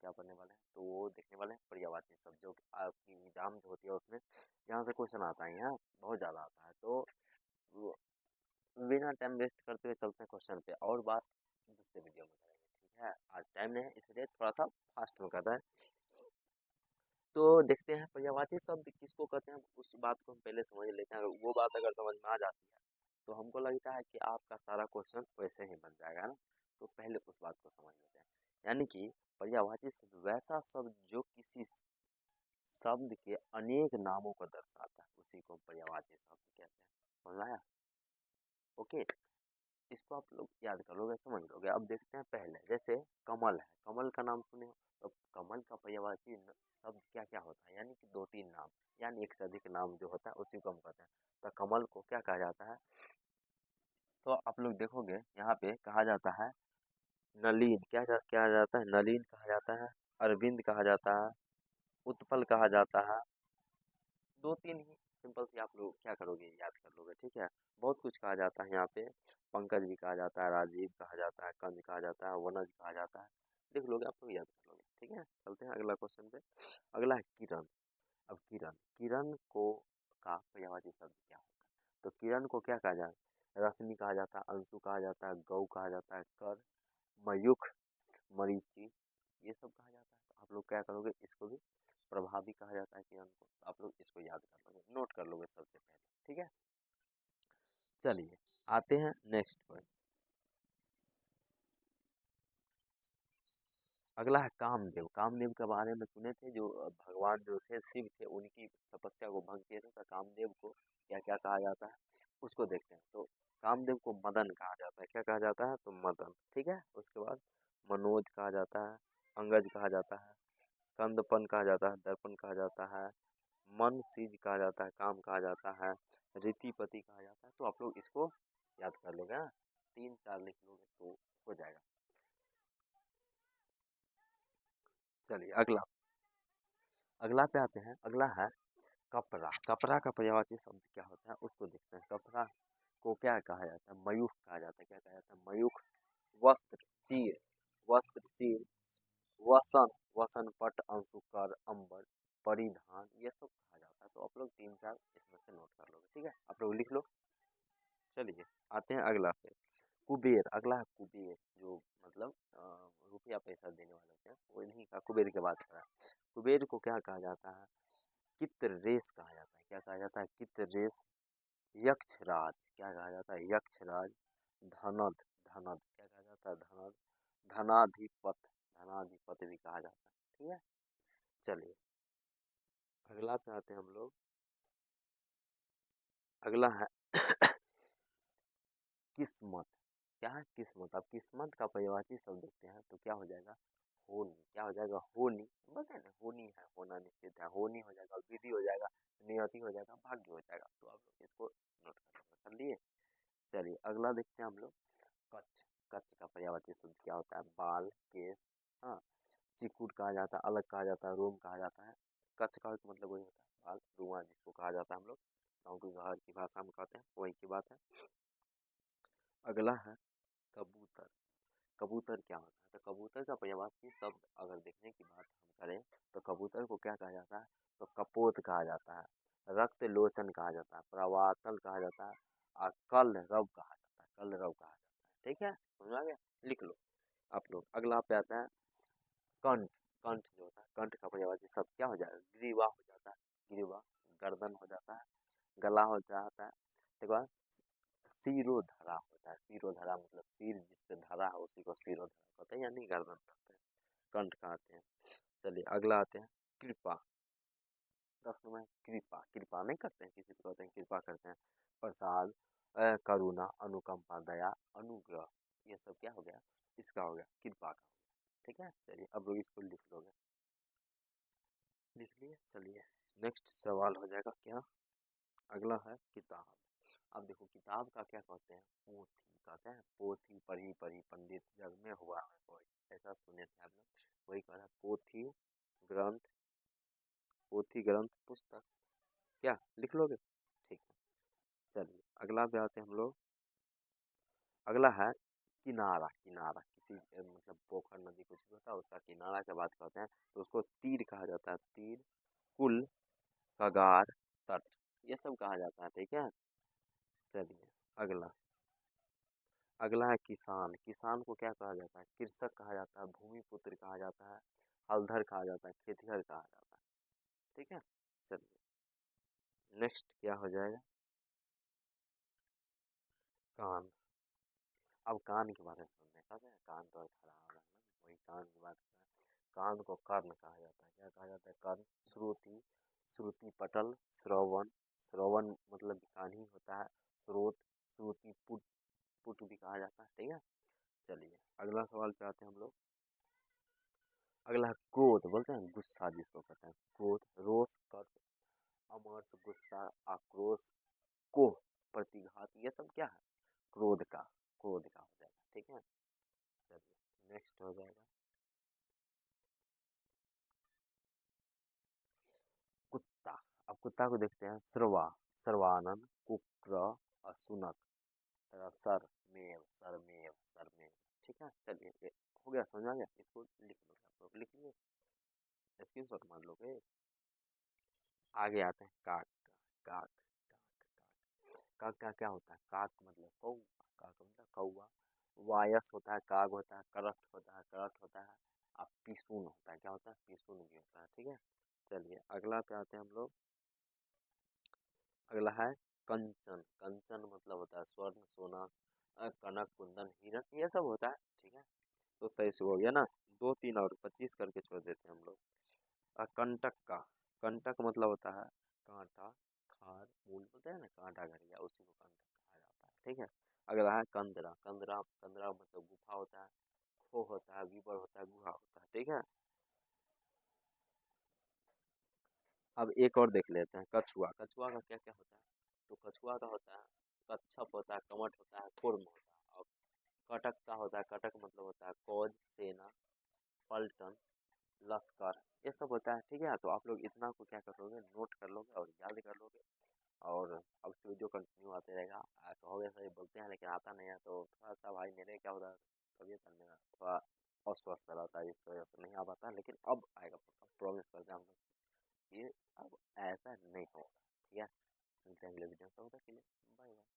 क्या पढ़ने वाले हैं, तो वो देखने वाले हैं पर्यायवाची शब्द, जो कि आपकी एग्जाम जो होती है उसमें यहाँ से क्वेश्चन आता है, यहाँ बहुत ज़्यादा आता है। तो वो बिना टाइम वेस्ट करते हुए चलते हैं क्वेश्चन पे, और बात दूसरे वीडियो में करेंगे, ठीक है। आज टाइम नहीं है इसलिए थोड़ा सा फास्ट में कर रहा है। तो देखते हैं पर्यायवाची शब्द किसको कहते हैं, उस बात को हम पहले समझ लेते हैं। अगर वो बात अगर समझ में आ जाती है तो हमको लगता है कि आपका सारा क्वेश्चन वैसे ही बन जाएगा ना। तो पहले उस बात को समझ लेते हैं। यानी कि पर्यायवाची शब्द वैसा शब्द जो किसी शब्द के अनेक नामों को दर्शाता है, उसी को हम पर्यायवाची शब्द कहते हैं। समझ आया? ओके, इसको आप लोग याद कर लोगे, समझ लोगे। अब देखते हैं पहले, जैसे कमल है, कमल का नाम सुने हो, तो कमल का पर्यायवाची शब्द क्या क्या होता है, यानी कि दो तीन नाम, यानी एक से अधिक नाम जो होता है उसी को हम कहते हैं। तो कमल को क्या कहा जाता है, तो आप लोग देखोगे यहाँ पे कहा जाता है नलीन, क्या जाता है, नलीन कहा जाता है, अरविंद कहा जाता है, उत्पल कहा जाता है। दो तीन ही सिंपल सी आप लोग क्या करोगे, याद कर लोगे, ठीक है। बहुत कुछ कहा जाता है यहाँ पे, पंकज भी कहा जाता है, राजीव कहा जाता है, कंज कहा जाता है, वनज कहा जाता है। देख लोगे, आप लोग याद कर लोगे, ठीक है। चलते हैं अगला क्वेश्चन पे। अगला है किरण। अब किरण, किरण को का पर्यायवाची शब्द क्या होता है, तो किरण को क्या कहा जाता है, रश्मि कहा जाता है, अंशु कहा जाता है, गौ कहा जाता है, कर, मयूख, मरीचि, ये सब कहा जाता है। तो आप लोग क्या करोगे, इसको भी प्रभावी कहा जाता है किरण को। तो आप लोग इसको याद कर लोगे, नोट कर लोगे सबसे पहले, ठीक है। चलिए आते हैं नेक्स्ट पर। अगला है कामदेव। कामदेव के बारे में सुने थे, जो भगवान जो थे शिव थे, उनकी तपस्या को भंग किए थे। तो कामदेव को क्या क्या कहा जाता है उसको देखते हैं। तो कामदेव को मदन कहा जाता है, क्या कहा जाता है, तो मदन, ठीक है। उसके बाद मनोज कहा जाता है, अंगज कहा जाता है, कंदपन कहा जाता है, दर्पण कहा जाता है, मन सीज कहा जाता है, काम कहा जाता है, रीतिपति कहा जाता है। तो आप लोग इसको याद कर लोगे, हाँ? तीन चार लिख लोगे तो हो जाएगा। चलिए अगला, अगला पे आते हैं। अगला है कपड़ा। कपड़ा का पर्यायवाची शब्द क्या होता है उसको देखते हैं। कपड़ा को क्या कहा जाता है, मयूख कहा जाता है, क्या कहा जाता है, मयूख। वस्त्र चीर, वस्त्र चीर, वसन, वसन पट, अंशु, कर, अंबर, परिधान, ये सब कहा जाता है। तो आप लोग तीन चार इसमें से नोट कर लोगे, ठीक है। आप लोग लिख लो। चलिए आते हैं अगला पे। कुबेर। अगला है कुबेर, जो मतलब रुपया पैसा देने वाले होते हैं, वो इन्हीं का कुबेर की बात कर रहा है। कुबेर को क्या कहा जाता है, चित्ररेश कहा जाता है, क्या कहा जाता है, चित्ररेश। यक्षराज, क्या कहा जाता है, यक्षराज। धनद, धनद क्या कहा जाता है, धनद। धनाधिपत, धनाधिपत भी कहा जाता है, ठीक है। चलिए अगला पे आते हैं हम लोग। अगला है किस्मत। क्या है, किस्मत। अब किस्मत का पर्यायवाची शब्द देखते हैं तो क्या हो जाएगा, होनी, क्या हो जाएगा, होनी। बस है ना, होनी है, होना निश्चित है, होनी हो जाएगा, विधि हो जाएगा, नियति हो जाएगा, भाग्य हो जाएगा। तो आप लोग इसको नोट कर लिए। चलिए अगला देखते हैं हम लोग, कच्छ। कच्छ का पर्यायवाची शब्द क्या होता है, बाल, केस, हाँ। चिकुट कहा जाता है, अलग कहा जाता है, रोम कहा जाता है। कच्छ का मतलब वही होता है, बाल, रुआ, जिसको कहा जाता है हम लोग गाँव की घर की भाषा में कहते हैं, वही की बात है। अगला है कबूतर। कबूतर क्या होता है, तो कबूतर का पर्यायवाची शब्द अगर देखने की बात हम करें तो कबूतर को क्या कहा जाता है, तो कपोत कहा जाता है, रक्त लोचन कहा जाता है, प्रवातल कहा जाता है, और कल रव कहा जाता है, कल रव कहा जाता है, ठीक है। समझ आ गया, लिख लो आप लोग। अगला पे आता है कंठ। कंठ जो होता है, कंठ का पर्यायवाची शब्द क्या हो जाएगा, ग्रीवा हो जाता है, ग्रीवा। गर्दन हो जाता है, गला हो जाता है। ठीक है। सिरोधरा होता है, सिरोधरा मतलब सिर जिस पे धरा है उसी को सिरोधरा कहते हैं, यानी गर्दन कहते हैं, कंठ कहते हैं। चलिए अगला आते हैं कृपा। प्रश्न में कृपा, कृपा नहीं करते हैं किसी को कहते हैं कृपा करते हैं। प्रसाद, करुणा, अनुकंपा, दया, अनुग्रह, ये सब क्या हो गया, इसका हो गया, कृपा का। ठीक है। चलिए अब लोग इसको लिख लोगे, लिख लिए। चलिए नेक्स्ट सवाल हो जाएगा क्या, अगला है किताब। अब देखो किताब का क्या कहते हैं, पोथी कहते हैं। पोथी पढ़ी पढ़ी पंडित जग में हुआ है कोई, ऐसा सुने थे आप लोग, वही कह रहा है पोथी, ग्रंथ, पोथी ग्रंथ पुस्तक, क्या लिख लोगे, ठीक है। चलिए अगला पे आते हैं हम लोग। अगला है किनारा किनारा किसी मतलब पोखर नदी कुछ भी होता है उसका किनारा की बात करते हैं तो उसको तीर कहा जाता है। तीर, कुल, कगार, तट, ये सब कहा जाता है। ठीक है, चलिए अगला। अगला है किसान। किसान को क्या कहा जाता है? कृषक कहा जाता है, भूमिपुत्र कहा जाता है, हलधर कहा जाता है, खेतिहर कहा जाता है। ठीक है, चलिए नेक्स्ट क्या हो जाएगा? कान। अब कान के बारे में सुनने का है, कान तो खराब है ना, वही कान की बात कर रहे हैं। कान को कर्ण कहा जाता है। क्या कहा जाता है? कर्ण। श्रुति, श्रुति पटल, श्रवण, श्रवण मतलब कान ही होता है। स्रोत, श्रुति पुट, पुट भी कहा जाता है। ठीक है, चलिए अगला सवाल पे आते हैं हम लोग। अगला है क्रोध। बोलते हैं गुस्सा जिसको कहते हैं, क्रोध। रोष, कर्ष, अमर्ष, गुस्सा, आक्रोश, कोह, प्रतिघात, ये सब क्या है? क्रोध का, क्रोध का हो जाएगा। ठीक है, चलिए नेक्स्ट हो जाएगा कुत्ता। अब कुत्ता को देखते हैं। श्रवा, श्रवानन, कुक्र, असुनक, सर, मेव, सरमेव, सरमेव। ठीक है, चलिए ये हो गया, समझ आ गया। इसको लिख लो, आप लोग लिख लिए, स्क्रीनशॉट मार लोगे। आगे आते हैं काक। काक, काक का क्या होता है? काक मतलब कौवा, काक मतलब कौवा। वायस होता है, काग होता है, करट होता है, करट होता है, और पिसून होता है। क्या होता है? पिसून भी होता है। ठीक है, चलिए अगला पे आते हैं हम लोग। अगला है कंचन। कंचन मतलब होता है स्वर्ण, सोना, कनक, कुंदन, हीरा, ये सब होता है। ठीक है, तो 23 हो गया ना, 2 3 और 25 करके छोड़ देते हैं हम लोग। कंटक का, कंटक मतलब होता है कांटा, खार, मूल बोलते हैं ना, कांटा घड़िया, उसी को कंटक कहा जाता है। ठीक है, अगला है कंदरा। कंदरा, कंदरा मतलब गुफा होता है, खो होता है, विवर होता है, गुहा होता है। ठीक है, अब एक और देख लेते हैं, कछुआ। कछुआ का क्या क्या होता है? तो कछुआ का होता है कच्छप होता है, कमट होता है, कुर्म होता है, और कटक का होता है। कटक मतलब होता है फौज, सेना, पलटन, लश्कर, ये सब होता है। ठीक है, तो आप लोग इतना को क्या कर लोगे? नोट कर लोगे और याद कर लोगे। और अब से वीडियो कंटिन्यू आते रहेगा। कहोगे सर ये बोलते हैं लेकिन आता नहीं है, तो थोड़ा सा भाई मेरे क्या होता है, तबीयत करने में थोड़ा अस्वस्थ रहता है, इस वजह से नहीं आ पाता, लेकिन अब आएगा पक्का, प्रॉमिस करते हैं हम लोग। ये अब ऐसा नहीं होगा। ठीक है, मिलते हैं अगले वीडियो में, तब तक के लिए बाय बाय।